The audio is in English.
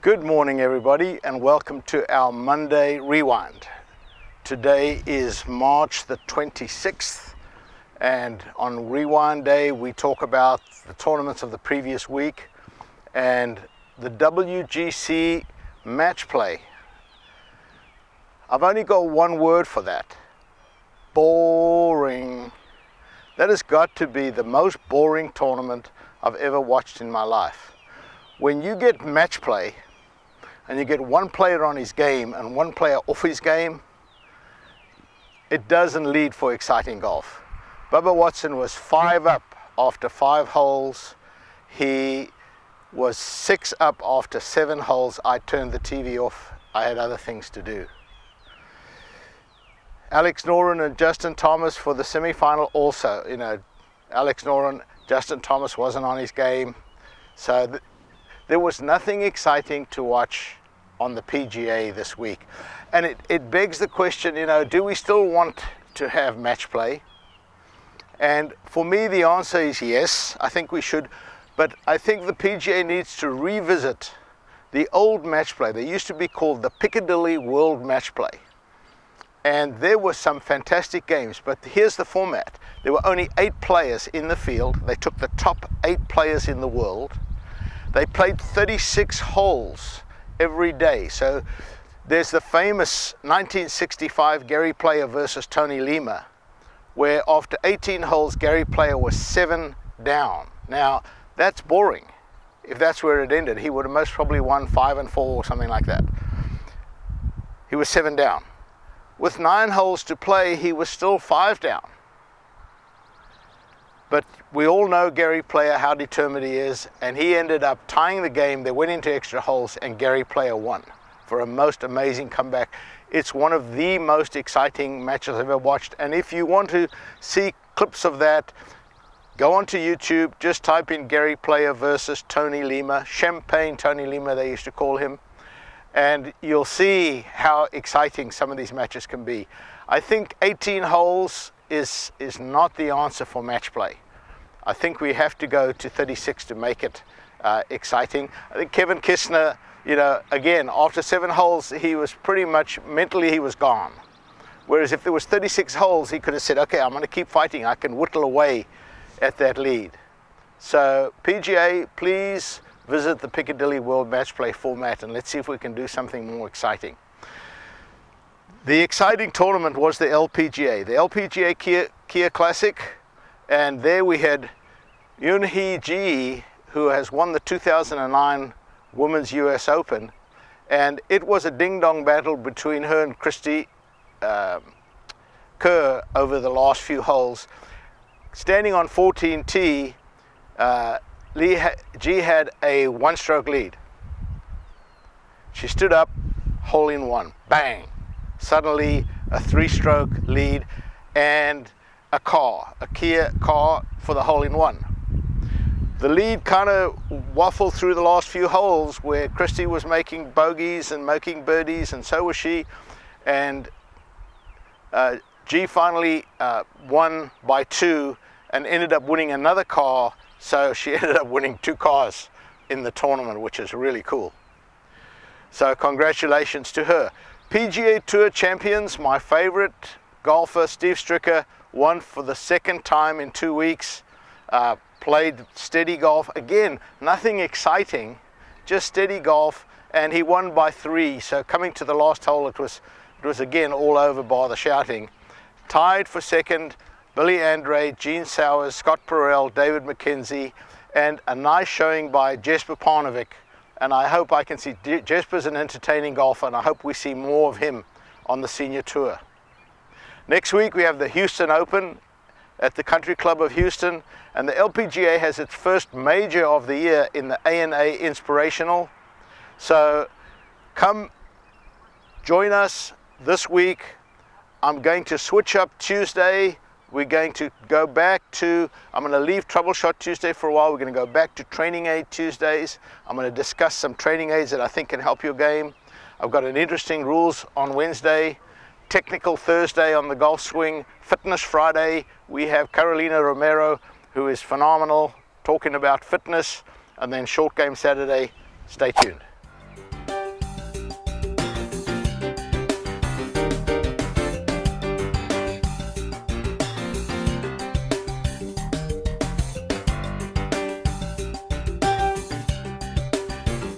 Good morning everybody, and welcome to our Monday Rewind. Today is March the 26th, and on Rewind Day we talk about the tournaments of the previous week and the WGC match play. I've only got one word for that: boring. That has got to be the most boring tournament I've ever watched in my life. When you get match play and you get one player on his game and one player off his game, it doesn't lead for exciting golf. Bubba Watson was 5 up after 5 holes. He was 6 up after 7 holes. I turned the TV off. I had other things to do. Alex Noren and Justin Thomas for the semi-final also. Alex Noren, Justin Thomas wasn't on his game. So there was nothing exciting to watch on the PGA this week. And it begs the question, do we still want to have match play? And for me, the answer is yes, I think we should. But I think the PGA needs to revisit the old match play. They used to be called the Piccadilly World Match Play. And there were some fantastic games, but here's the format. There were only 8 players in the field. They took the top 8 players in the world. They played 36 holes every day. So there's the famous 1965 Gary Player versus Tony Lema, where after 18 holes, Gary Player was 7 down. Now, that's boring. If that's where it ended, he would have most probably won 5 and 4 or something like that. He was 7 down. With 9 holes to play, he was still 5 down. But we all know Gary Player, how determined he is, and he ended up tying the game. They went into extra holes, and Gary Player won for a most amazing comeback. It's one of the most exciting matches I've ever watched. And if you want to see clips of that, go onto YouTube, just type in Gary Player versus Tony Lema, Champagne Tony Lema they used to call him, and you'll see how exciting some of these matches can be. I think 18 holes is not the answer for match play. I think we have to go to 36 to make it exciting. I think Kevin Kistner, again, after 7 holes, he was pretty much, mentally he was gone. Whereas if there was 36 holes, he could have said, okay, I'm going to keep fighting. I can whittle away at that lead. So PGA, please visit the Piccadilly World Match Play format and let's see if we can do something more exciting. The exciting tournament was the LPGA. The LPGA Kia Classic, and there we had Yoon Hee Ji, who has won the 2009 Women's US Open, and it was a ding-dong battle between her and Christy Kerr over the last few holes. Standing on 14T, Lee Ji had a 1-stroke lead. She stood up, hole in one, bang. Suddenly a 3-stroke lead and a Kia car for the hole in one. The lead kind of waffled through the last few holes where Christy was making bogeys and making birdies, and so was she. And G finally won by 2 and ended up winning another car. So she ended up winning 2 cars in the tournament, which is really cool. So congratulations to her. PGA Tour champions, my favorite golfer, Steve Stricker, won for the 2nd time in 2 weeks. Played steady golf. Again, nothing exciting, just steady golf, and he won by 3. So coming to the last hole, it was again all over bar the shouting. Tied for 2nd, Billy Andre, Gene Sowers, Scott Perrell, David McKenzie, and a nice showing by Jesper Parnevik. And I hope I can see, Jesper's an entertaining golfer, and I hope we see more of him on the senior tour. Next week we have the Houston Open at the Country Club of Houston, and the LPGA has its first major of the year in the ANA Inspirational. So come join us this week. I'm going to switch up Tuesday. We're going to go back to, I'm going to leave Troubleshot Tuesday for a while. We're going to go back to Training Aid Tuesdays. I'm going to discuss some training aids that I think can help your game. I've got an interesting rules on Wednesday, Technical Thursday on the golf swing, Fitness Friday. We have Carolina Romero, who is phenomenal, talking about fitness, and then Short Game Saturday. Stay tuned.